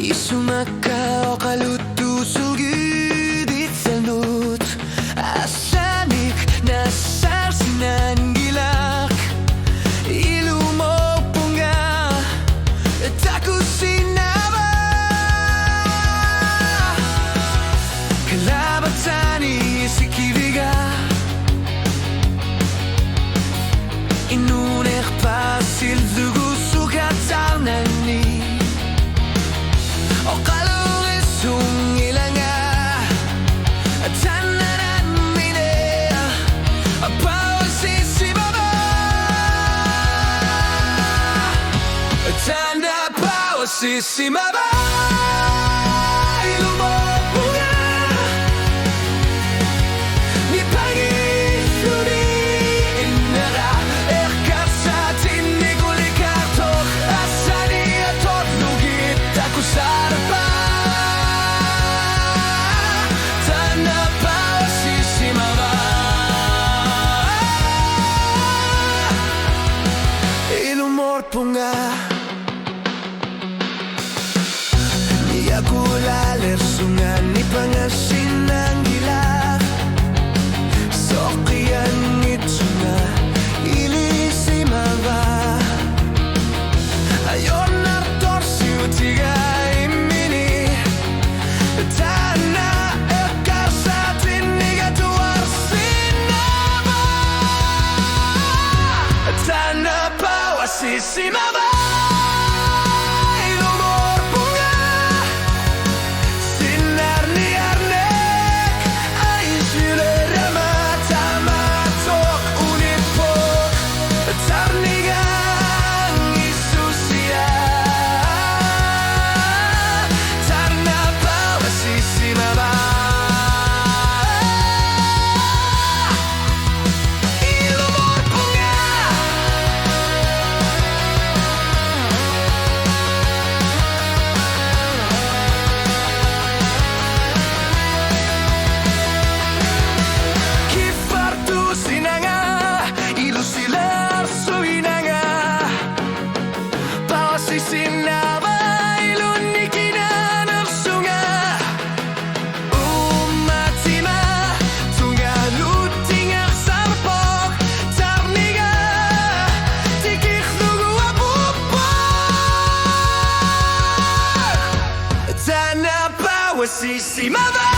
Isumaka o kalutusulgi di salut Asanik na sarsinan gilak Ilu mo punga Taku sinaba Kalabatani si kiriga Inunek pasil zugu sukat nani O kalungis sungilanga Tananan mine Pawasi si baba Tanda pawasi si baba Ilumopuna Ni pagi suri inara Erkasa tini gulikato Asani atot lugit Aku sarpa Tanda pawasi si baba Ilumopuna Aku laler sungan ni pangasinang gila Sokian ngitsunga ilisi mava Ayon nartor siutiga imini Tana ekar satin niga tuar sinaba Tana pawasi simaba Sinaba ilunikina narsunga Umatima tunga lutinga sarpok Tarniga tikik nugu apupok Tana pawasi simaba